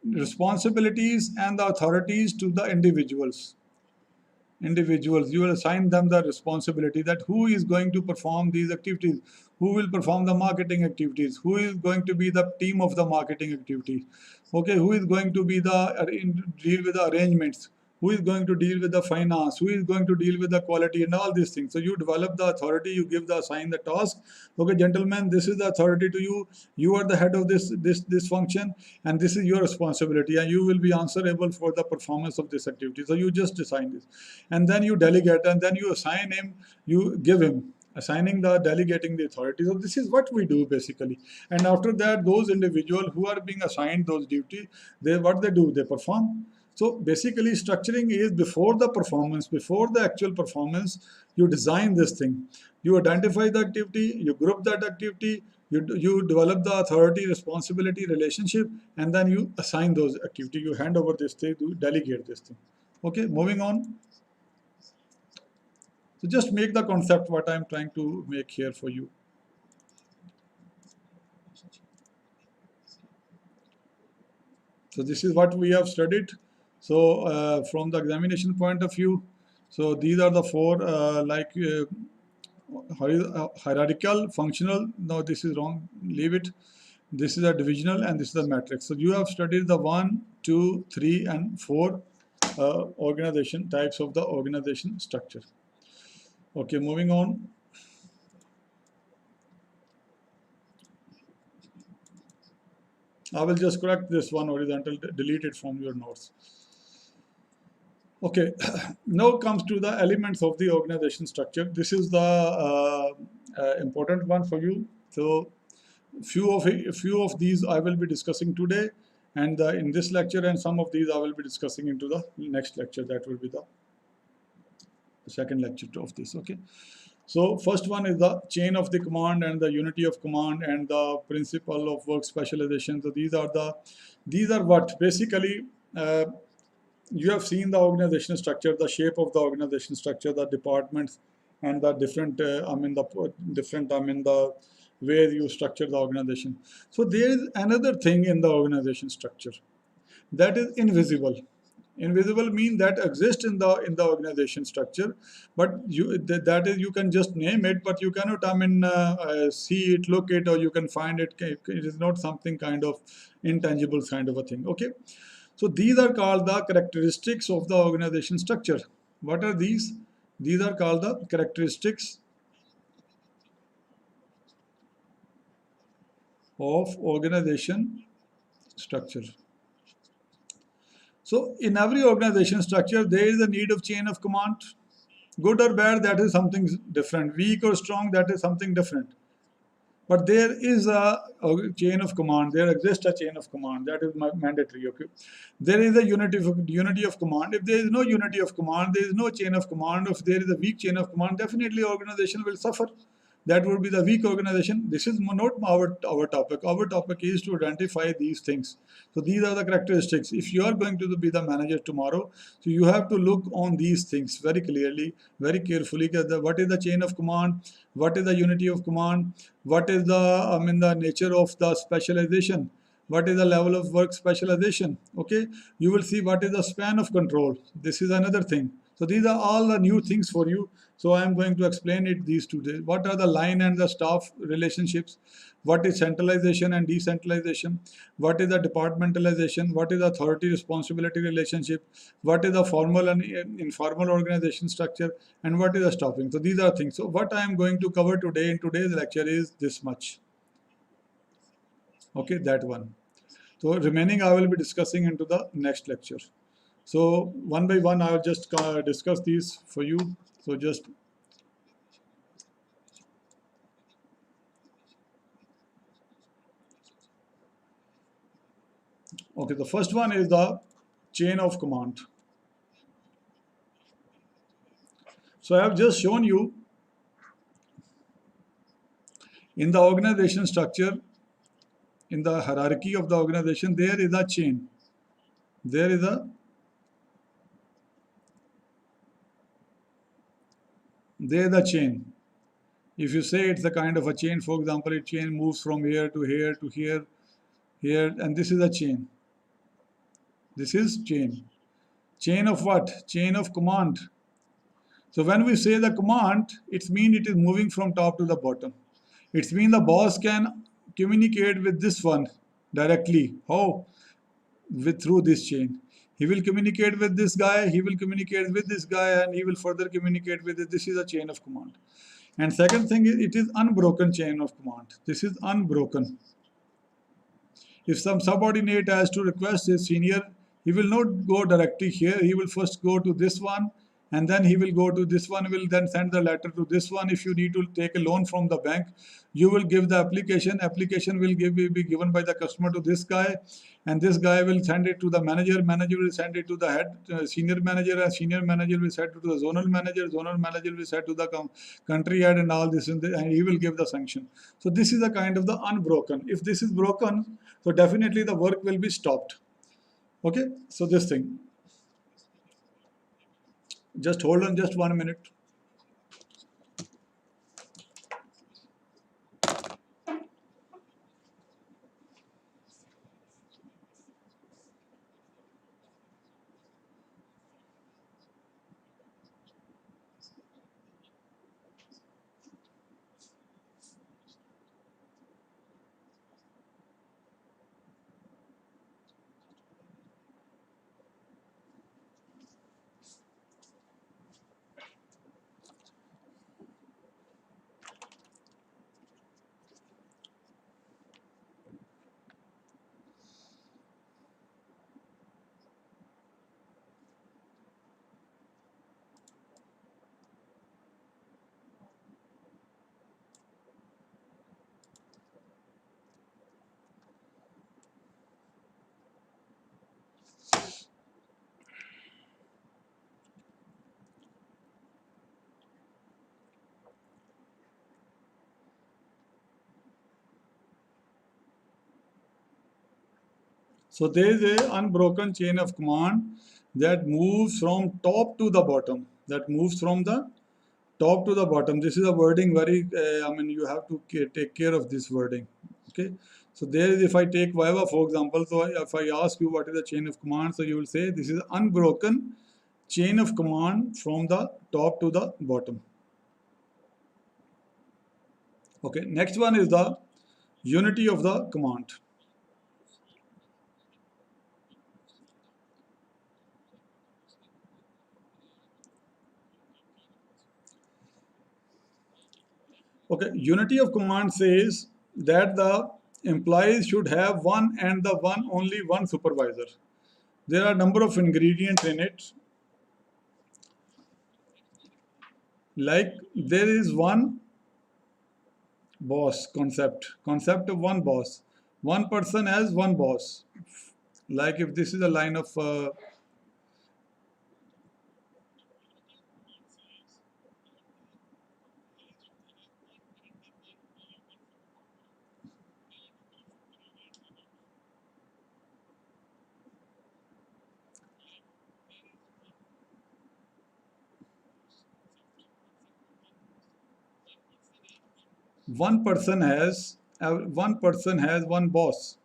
responsibilities and the authorities to the individuals. You will assign them the responsibility, that who is going to perform these activities, who will perform the marketing activities, who is going to be the team of the marketing activities. Okay, who is going to be the deal with the arrangements, who is going to deal with the finance, who is going to deal with the quality, and all these things. So you develop the authority, you give the assign the task. Okay, gentlemen, this is the authority to you. You are the head of this function, and this is your responsibility, and you will be answerable for the performance of this activity. So you just assign this, and then you delegate, and then you assign him, you give him, assigning the delegating the authority. So this is what we do basically. And after that, those individuals who are being assigned those duties, they what they do, they perform. So basically, structuring is before the performance, before the actual performance, you design this thing. You identify the activity, you group that activity, you develop the authority, responsibility, relationship, and then you assign those activity. You hand over this thing, you delegate this thing. Okay, moving on. So just make the concept what I'm trying to make here for you. So this is what we have studied. So from the examination point of view, so these are the four hierarchical, functional. No, this is wrong. Leave it. This is a divisional and this is a matrix. So you have studied the 1, 2, 3, and 4 organization types of the organization structure. Okay, moving on. I will just correct this one horizontal, delete it from your notes. Okay, now comes to the elements of the organization structure. This is the important one for you. So few of these I will be discussing today, and in this lecture, and some of these I will be discussing into the next lecture. That will be the second lecture of this. Okay. So first one is the chain of the command and the unity of command and the principle of work specialization. So these are what basically you have seen the organization structure, the shape of the organization structure, the departments, and the different the way you structure the organization. So there is another thing in the organization structure that is invisible. Invisible mean that exists in the organization structure, but that is, you can just name it, but you cannot see it, look it, or you can find it. It is not something kind of intangible kind of a thing. Okay, so these are called the characteristics of the organization structure. What are these? These are called the characteristics of organization structure. So in every organization structure, there is a need of chain of command. Good or bad, that is something different. Weak or strong, that is something different. But there is a chain of command. There exists a chain of command. That is mandatory. Okay. There is a unity of command. If there is no unity of command, there is no chain of command. If there is a weak chain of command, definitely organization will suffer. That would be the weak organization. This is not our topic. Our topic is to identify these things. So these are the characteristics. If you are going to be the manager tomorrow, so you have to look on these things very clearly, very carefully. What is the chain of command? What is the unity of command? What is the nature of the specialization? What is the level of work specialization? Okay, you will see what is the span of control. This is another thing. So these are all the new things for you. So I am going to explain it these 2 days. What are the line and the staff relationships? What is centralization and decentralization? What is the departmentalization? What is the authority responsibility relationship? What is the formal and informal organization structure? And what is the staffing? So these are things. So what I am going to cover today in today's lecture is this much. Okay, that one. So remaining I will be discussing into the next lecture. So one by one, I'll just discuss these for you. So just okay. The first one is the chain of command. So I have just shown you in the organization structure, in the hierarchy of the organization, there is a chain. There is a chain. If you say it's a kind of a chain, for example, a chain moves from here to here to here, here, and this is a chain. This is chain. Chain of what? Chain of command. So when we say the command, it means it is moving from top to the bottom. It means the boss can communicate with this one directly. How? Through this chain. He will communicate with this guy, he will communicate with this guy, and he will further communicate with this. This is a chain of command. And second thing is, it is unbroken chain of command. This is unbroken. If some subordinate has to request his senior, he will not go directly here. He will first go to this one, and then he will go to this one, will then send the letter to this one. If you need to take a loan from the bank, you will give the application. Application will be given by the customer to this guy, and this guy will send it to the manager. Manager will send it to the head senior manager, and senior manager will send it to the zonal manager. Zonal manager will send to the country head, and all this, and he will give the sanction. So this is a kind of the unbroken. If this is broken, so definitely the work will be stopped. Okay, so this thing. Just hold on just 1 minute. So there is a unbroken chain of command that moves from top to the bottom. That moves from the top to the bottom. This is a wording very, you have to take care of this wording. Okay. So there is, if I take Viva for example, so if I ask you what is the chain of command, so you will say this is unbroken chain of command from the top to the bottom. Okay. Next one is the unity of the command. Okay, unity of command says that the employees should have one and the one only one supervisor. There are a number of ingredients in it. Like there is one boss concept of one boss. One person has one boss. Like if this is a line of one person has one boss.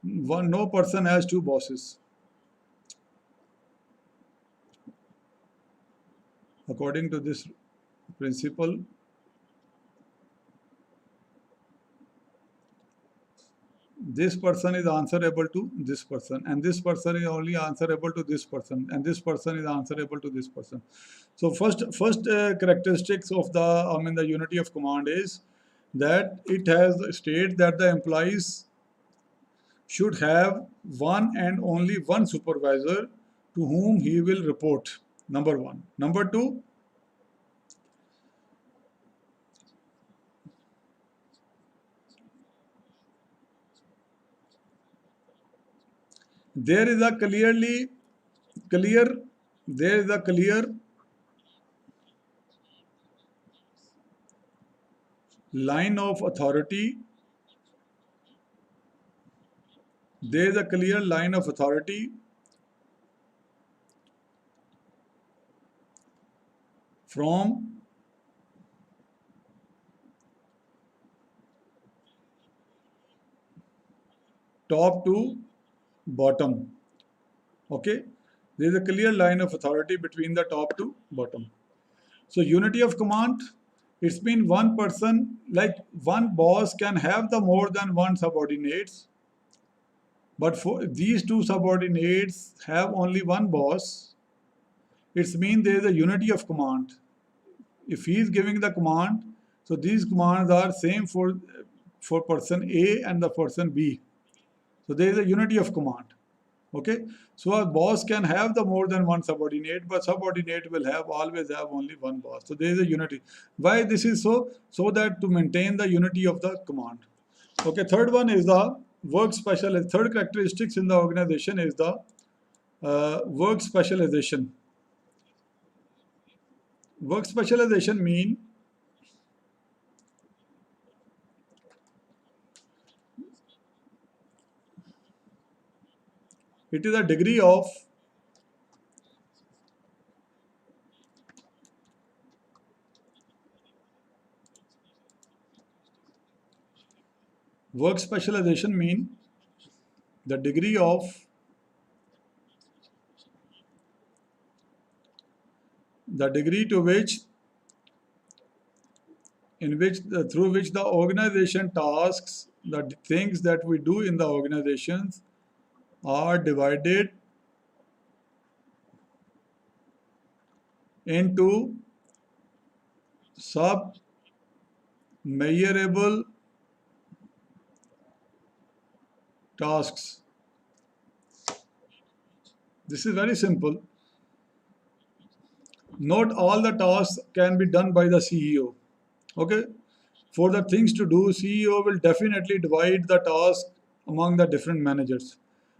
No person has two bosses. According to this principle, this person is answerable to this person, and this person is only answerable to this person, and this person is answerable to this person. So first characteristics of the unity of command is that it has stated that the employees should have one and only one supervisor to whom he will report. Number one. Number two, there is a clear there is a clear line of authority. There is a clear line of authority from top to bottom. Okay, there is a clear line of authority between the top to bottom. So unity of command, it's been one person, like one boss can have the more than one subordinates, but for these two subordinates have only one boss. It's mean there is a unity of command. If he is giving the command, so these commands are same for person A and the person B. So there is a unity of command. Okay, so a boss can have the more than one subordinate, but subordinate will have always have only one boss. So there is a unity. Why this is so? So that to maintain the unity of the command. Okay, third one is the work special. Third characteristics in the organization is the work specialization. Work specialization mean it is a degree of work specialization mean the degree of the degree to which through which the organization tasks, the things that we do in the organizations are divided into sub measurable tasks. This is very simple. Not all the tasks can be done by the CEO. Okay, for the things to do, CEO will definitely divide the task among the different managers.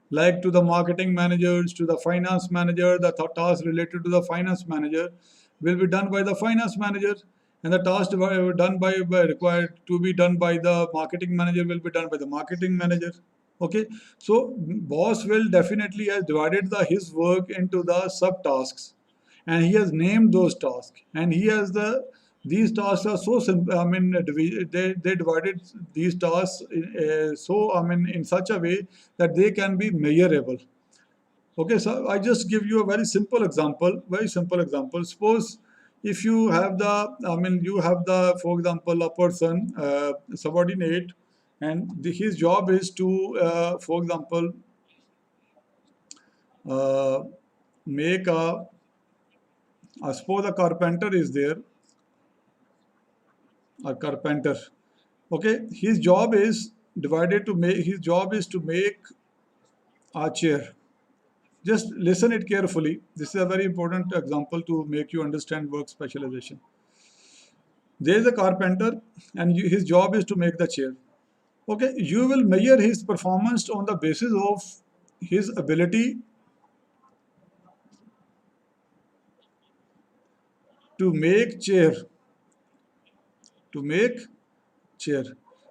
Like to the marketing managers, to the finance manager, the task related to the finance manager will be done by the finance manager, and the task done by required to be done by the marketing manager will be done by the marketing manager. Okay, so boss will definitely has divided his work into the subtasks, and he has named those tasks, and he has these tasks are so simple. I mean, they divided these tasks so I mean in such a way that they can be measurable. Okay, so I just give you a very simple example. Very simple example. Suppose if you have you have for example, a person subordinate, and his job is to, for example, uh, make suppose a carpenter is there, a carpenter. Okay, his job is divided to make. His job is to make a chair. Just listen it carefully. This is a very important example to make you understand work specialization. There is a carpenter, and his job is to make the chair. Okay, you will measure his performance on the basis of his ability to make chair, to make chair.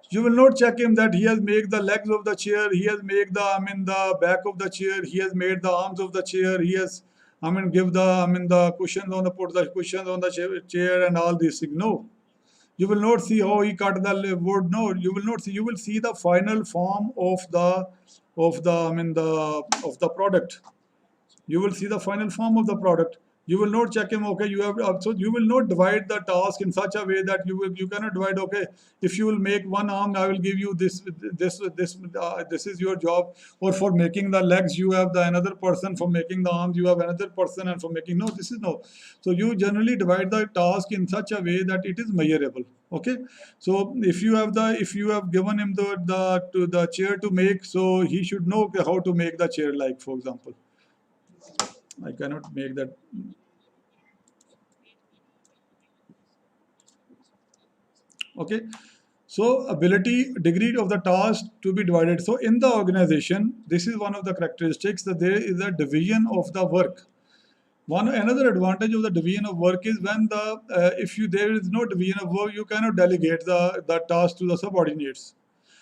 You will not check him that he has made the legs of the chair, he has made the back of the chair, he has made the arms of the chair, he has give the cushions on the put the cushions on the chair and all these things. No, you will not see how he cut the wood. No, you will not see. You will see the final form of the product. You will see the final form of the product. You will not check him. Okay, you have so you will not divide the task in such a way that you cannot divide. Okay, if you will make one arm, I will give you this is your job. Or for making the legs, you have the another person. For making the arms, you have another person. And for making, no, this is no. So you generally divide the task in such a way that it is measurable. Okay, so if you have given him the chair to make, so he should know how to make the chair. Like for example, I cannot make that. Okay, so ability degree of the task to be divided. So in the organization, this is one of the characteristics, that there is a division of the work. One another advantage of the division of work is when if you there is no division of work, you cannot delegate the task to the subordinates.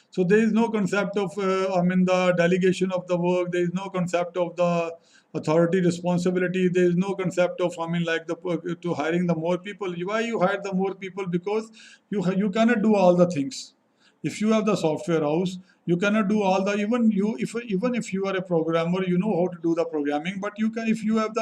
So there is no concept of, the delegation of the work. There is no concept of the authority responsibility. There is no concept of, to hiring the more people. Why you hire the more people? Because you cannot do all the things. If you have the software house, you cannot do all the, even if you are a programmer, you know how to do the programming. But you can, if you have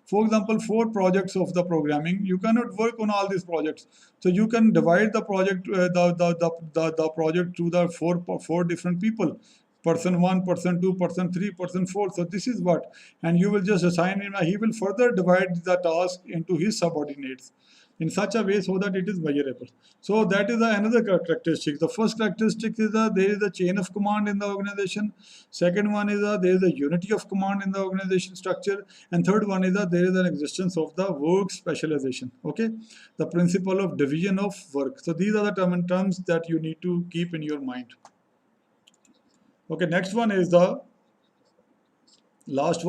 for example, 4 projects of the programming, you cannot work on all these projects. So you can divide the project, the project to the four different people. Person 1, person 2, person 3, person 4. So this is what, and you will just assign him. He will further divide the task into his subordinates in such a way so that it is measurable. So that is another characteristic. The first characteristic is that there is a chain of command in the organization. Second one is that there is a unity of command in the organization structure. And third one is that there is an existence of the work specialization. Okay, the principle of division of work. So these are the terms that you need to keep in your mind. Okay, next one is the last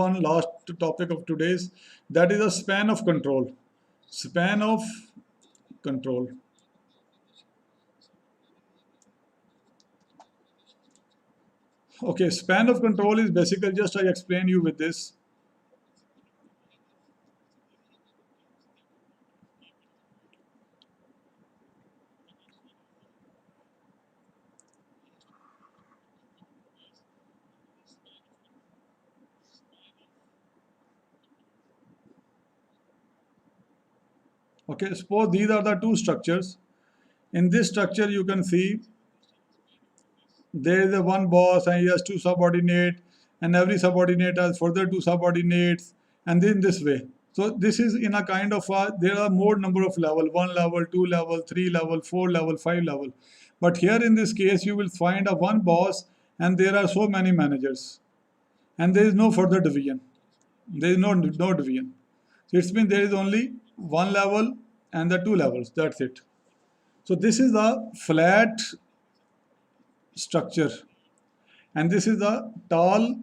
topic of today's, that is a span of control. Span of control. Okay, span of control is basically, just I explain you with this. Okay, suppose these are the two structures. In this structure, you can see there is a one boss and he has 2 subordinates, and every subordinate has further 2 subordinates, and in this way. So this is in a kind of there are more number of level, 1 level, 2 level, 3 level, 4 level, 5 level. But here in this case, you will find a one boss and there are so many managers, and there is no further division. There is no division. So it's means there is only 1 level and the 2 levels. That's it. So this is the flat structure, and this is the tall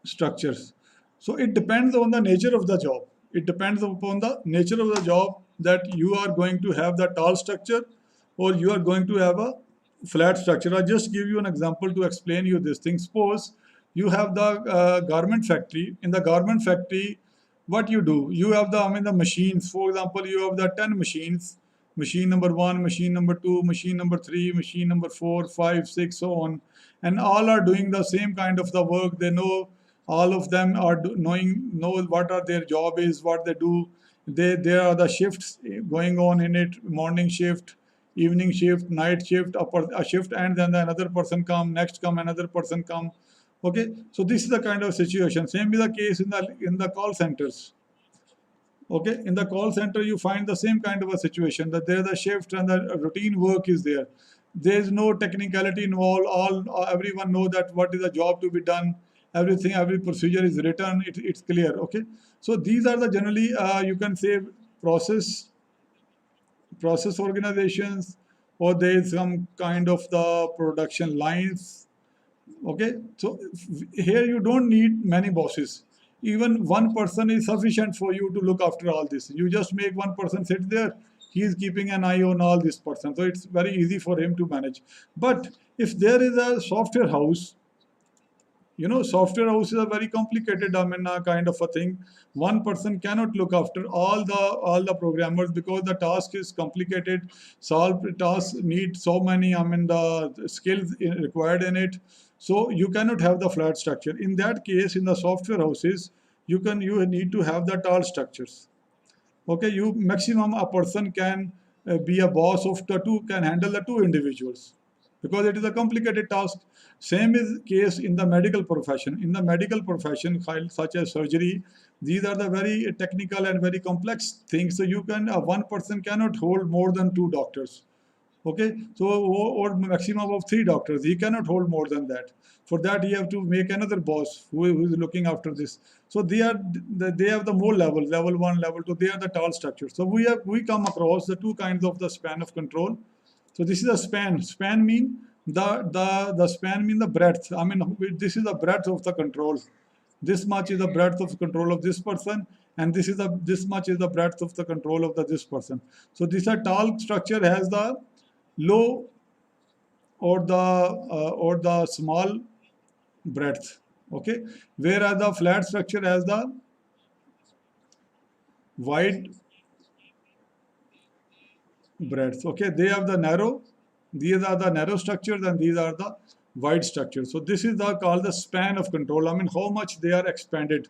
structures. So it depends on the nature of the job. It depends upon the nature of the job that you are going to have the tall structure or you are going to have a flat structure. I'll just give you an example to explain you this thing. Suppose you have the garment factory. In the garment factory, what you do? You have the, I mean, the machines. For example, you have the 10 machines. Machine number one, machine number two, machine number three, machine number four, five, six, so on, and all are doing the same kind of the work. They know, all of them are know what are their job is, what they do. There are the shifts going on in it: morning shift, evening shift, night shift, a shift, and then another person come, next come another person come. Okay, so this is the kind of situation. Same is the case in the call centers. Okay, in the call center you find the same kind of a situation, that there the shift and the routine work is there. There is no technicality involved. All everyone know that what is the job to be done. Everything, every procedure is written. It's clear. Okay, so these are the generally you can say process organizations, or there is some kind of the production lines. Okay, so here you don't need many bosses. Even one person is sufficient for you to look after all this. You just make one person sit there. He is keeping an eye on all this person, so it's very easy for him to manage. But if there is a software house, software house is a very complicated, I mean, kind of a thing. One person cannot look after all the programmers, because the task is complicated. Solve tasks need so many, I mean, the skills required in it. So you cannot have the flat structure. In that case, in the software houses, you need to have the tall structures. Okay, you maximum a person can be a boss of the two, can handle the two individuals, because it is a complicated task. Same is case in the medical profession. In the medical profession, such as surgery, these are the very technical and very complex things. So you can one person cannot hold more than two doctors. Okay, so or maximum of three doctors. He cannot hold more than that. For that, he have to make another boss who is looking after this. So they have the more levels, level one, level two. They are the tall structures. So we come across the two kinds of the span of control. So this is a span. Span mean the span mean the breadth. I mean, this is the breadth of the control. This much is the breadth of control of this person, and this much is the breadth of the control of this person. So this a tall structure has the low or the small breadth. Okay, whereas the flat structure has the wide breadth. Okay, they have the narrow. These are the narrow structures, and these are the wide structures. So this is called the span of control. I mean, how much they are expanded,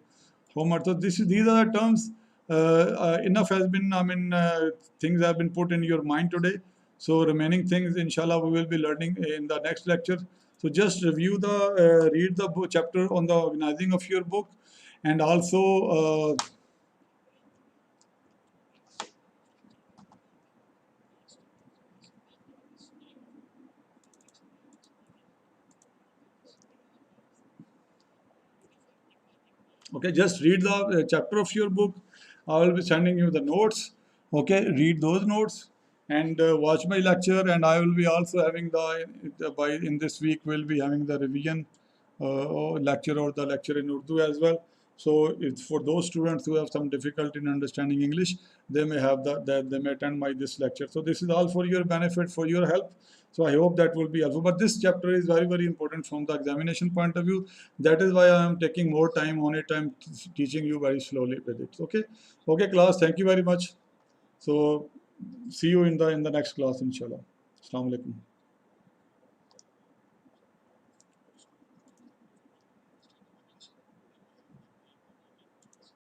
how much. So these are the terms. Enough has been. I mean, things have been put in your mind today. So remaining things, inshallah, we will be learning in the next lecture. So just read the chapter on the organizing of your book, and also. Okay, just read the chapter of your book. I will be sending you the notes. Okay, read those notes and watch my lecture. And I will be also having by in this week we'll be having the revision lecture, or the lecture in Urdu as well. So it's for those students who have some difficulty in understanding English, they may have they may attend my this lecture. So this is all for your benefit, for your help. So I hope that will be helpful. But this chapter is very, very important from the examination point of view. That is why I am taking more time on it. I'm teaching you very slowly with it. Okay, okay, class. Thank you very much. So see you in the next class, inshallah. Assalamu alaikum.